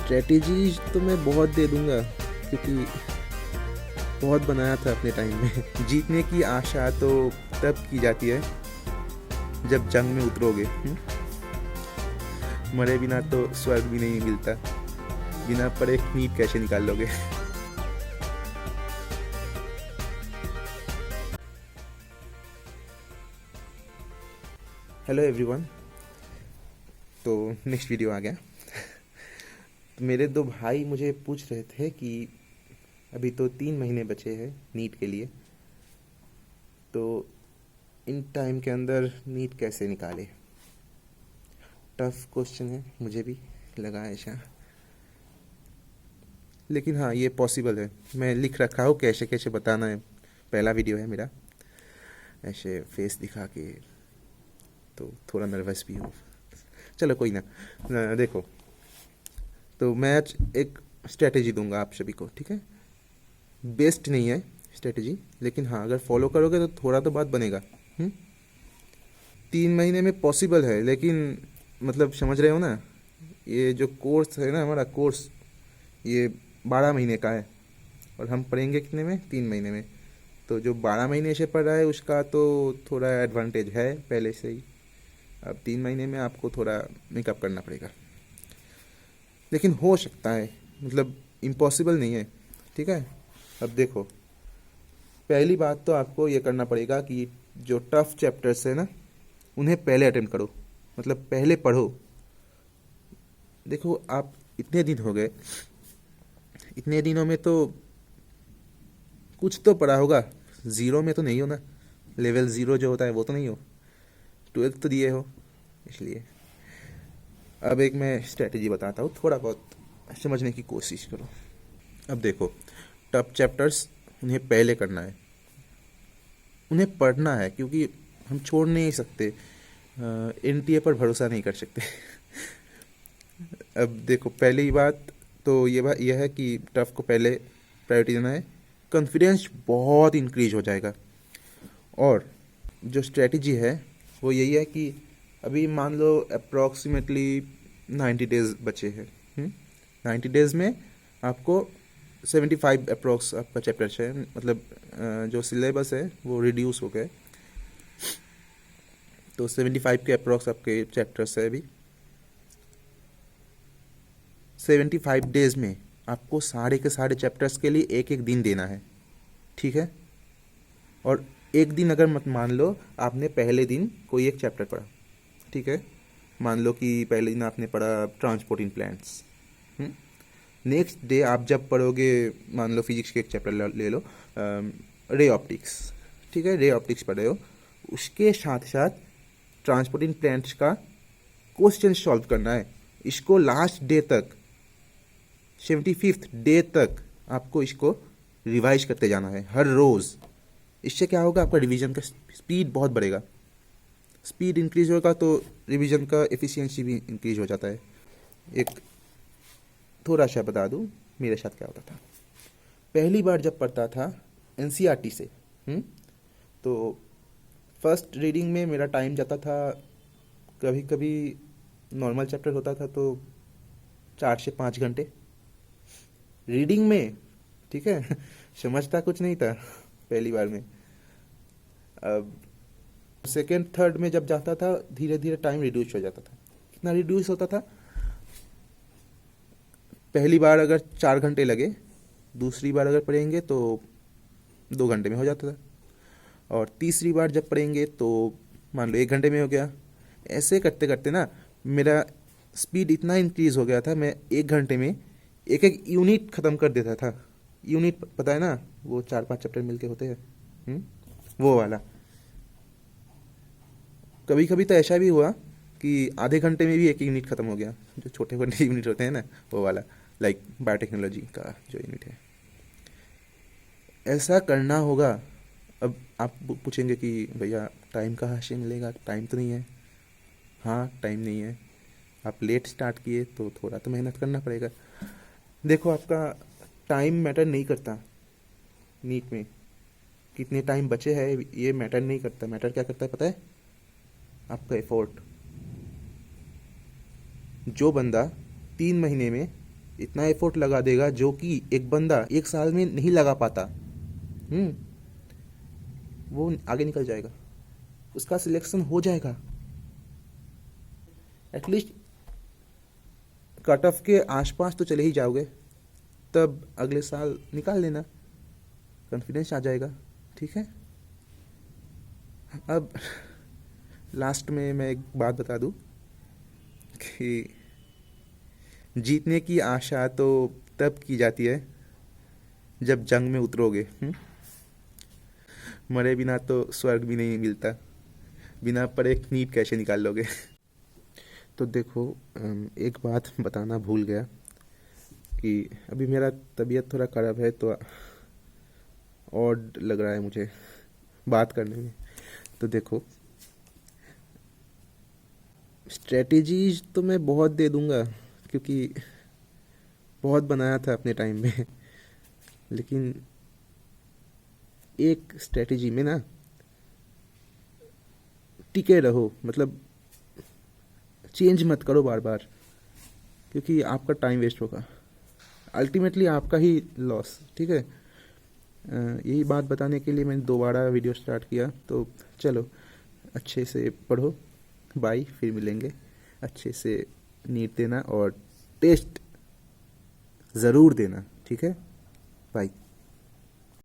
Strategy तो मैं बहुत दे दूंगा, क्योंकि बहुत बनाया था अपने टाइम में। जीतने की आशा तो तब की जाती है जब जंग में उतरोगे। मरे बिना तो स्वर्ग भी नहीं मिलता, बिना पढ़े नीट कैसे निकाल लोगे। Hello everyone. तो नेक्स्ट वीडियो आ गया। तो मेरे दो भाई मुझे पूछ रहे थे कि अभी तो 3 महीने बचे हैं नीट के लिए, तो इन टाइम के अंदर नीट कैसे निकाले। टफ क्वेश्चन है, मुझे भी लगा ऐसा, लेकिन हाँ ये पॉसिबल है। मैं लिख रखा हूँ कैसे कैसे बताना है। पहला वीडियो है मेरा ऐसे फेस दिखा के, तो थोड़ा नर्वस भी हूँ। चलो कोई ना, देखो। तो मैं आज एक स्ट्रेटेजी दूंगा आप सभी को, ठीक है। बेस्ट नहीं है स्ट्रेटेजी, लेकिन हाँ अगर फॉलो करोगे तो थोड़ा तो बात बनेगा। 3 महीने में पॉसिबल है, लेकिन मतलब समझ रहे हो ना, ये जो कोर्स है ना, हमारा कोर्स ये 12 महीने का है, और हम पढ़ेंगे कितने में, 3 महीने में। तो जो 12 महीने से पढ़ रहा है उसका तो थोड़ा एडवांटेज है पहले से ही। अब 3 महीने में आपको थोड़ा मेकअप करना पड़ेगा, लेकिन हो सकता है, मतलब इम्पॉसिबल नहीं है, ठीक है। अब देखो, पहली बात तो आपको ये करना पड़ेगा कि जो टफ चैप्टर्स है ना, उन्हें पहले अटेम्प्ट करो, मतलब पहले पढ़ो। देखो आप इतने दिन हो गए, इतने दिनों में तो कुछ तो पढ़ा होगा। ज़ीरो में तो नहीं हो ना, लेवल 0 जो होता है वो तो नहीं हो, 12th तो दिए हो, इसलिए। अब एक मैं स्ट्रेटेजी बताता हूँ, थोड़ा बहुत समझने की कोशिश करो। अब देखो, टफ चैप्टर्स उन्हें पहले करना है, उन्हें पढ़ना है, क्योंकि हम छोड़ नहीं सकते, एनटीए पर भरोसा नहीं कर सकते। अब देखो, पहली बात तो यह है कि टफ को पहले प्रायोरिटी देना है। कॉन्फिडेंस बहुत इंक्रीज हो जाएगा। और जो स्ट्रेटजी है वो यही है कि अभी मान लो अप्रॉक्सीमेटली 90 डेज बचे हैं। 90 डेज में आपको 75 अप्रॉक्स आपका चैप्टर है, मतलब जो सिलेबस है वो रिड्यूस हो गए, तो 75 के अप्रॉक्स आपके चैप्टर्स है अभी। 75 डेज में आपको सारे के सारे चैप्टर्स के लिए एक एक दिन देना है, ठीक है। और एक दिन अगर मत मान लो आपने पहले दिन कोई एक चैप्टर पढ़ा, ठीक है। मान लो कि पहले दिन आपने पढ़ा ट्रांसपोर्टिंग प्लांट्स, नेक्स्ट डे आप जब पढ़ोगे, मान लो फिजिक्स के एक चैप्टर ले लो, रे ऑप्टिक्स, ठीक है। रे ऑप्टिक्स पढ़ रहे हो, उसके साथ साथ ट्रांसपोर्टिंग प्लांट्स का क्वेश्चन सॉल्व करना है। इसको लास्ट डे तक, 75th डे तक आपको इसको रिवाइज करते जाना है हर रोज़। इससे क्या होगा, आपका रिवीजन का स्पीड बहुत बढ़ेगा। स्पीड इंक्रीज होगा तो रिवीजन का एफिशिएंसी भी इंक्रीज हो जाता है। एक थोड़ा सा बता दूं मेरे साथ क्या होता था। पहली बार जब पढ़ता था एनसीईआरटी से, तो फर्स्ट रीडिंग में मेरा टाइम जाता था, कभी कभी नॉर्मल चैप्टर होता था तो 4 से 5 घंटे रीडिंग में, ठीक है। समझता कुछ नहीं था पहली बार में। अब सेकेंड थर्ड में जब जाता था, धीरे धीरे टाइम रिड्यूस हो जाता था। कितना रिड्यूस होता था, पहली बार अगर 4 घंटे लगे, दूसरी बार अगर पढ़ेंगे तो 2 घंटे में हो जाता था, और तीसरी बार जब पढ़ेंगे तो मान लो 1 घंटे में हो गया। ऐसे करते करते ना मेरा स्पीड इतना इंक्रीज हो गया था, मैं 1 घंटे में एक एक यूनिट ख़त्म कर देता था। यूनिट पता है ना, वो 4-5 चैप्टर मिलके होते हैं, वो वाला। कभी कभी तो ऐसा भी हुआ कि आधे घंटे में भी एक यूनिट ख़त्म हो गया, जो छोटे छोटे यूनिट होते हैं ना, वो वाला, लाइक बायोटेक्नोलॉजी का जो यूनिट है। ऐसा करना होगा। अब आप पूछेंगे कि भैया टाइम कहाँ से मिलेगा, टाइम तो नहीं है। हाँ टाइम नहीं है, आप लेट स्टार्ट किए तो थोड़ा तो मेहनत करना पड़ेगा। देखो, आपका टाइम मैटर नहीं करता नीट में, कितने टाइम बचे हैं ये मैटर नहीं करता। मैटर क्या करता है पता है, आपका एफर्ट। जो बंदा 3 महीने में इतना एफर्ट लगा देगा जो कि एक बंदा एक साल में नहीं लगा पाता। वो आगे निकल जाएगा, उसका सिलेक्शन हो जाएगा। एटलीस्ट कट ऑफ के आसपास तो चले ही जाओगे, तब अगले साल निकाल लेना, कॉन्फिडेंस आ जाएगा। ठीक है। अब लास्ट में मैं एक बात बता दूं कि जीतने की आशा तो तब की जाती है जब जंग में उतरोगे। मरे बिना तो स्वर्ग भी नहीं मिलता, बिना पढ़े नीट कैसे निकाल लोगे। तो देखो, एक बात बताना भूल गया कि अभी मेरा तबीयत थोड़ा ख़राब है, तो ऑड लग रहा है मुझे बात करने में। तो देखो, स्ट्रेटेजीज तो मैं बहुत दे दूंगा क्योंकि बहुत बनाया था अपने टाइम में, लेकिन एक स्ट्रेटेजी में ना टिके रहो, मतलब चेंज मत करो बार बार, क्योंकि आपका टाइम वेस्ट होगा, अल्टीमेटली आपका ही लॉस। ठीक है। यही बात बताने के लिए मैंने दोबारा वीडियो स्टार्ट किया। तो चलो, अच्छे से पढ़ो, बाय, फिर मिलेंगे। अच्छे से नीट देना और टेस्ट ज़रूर देना। ठीक है, बाय।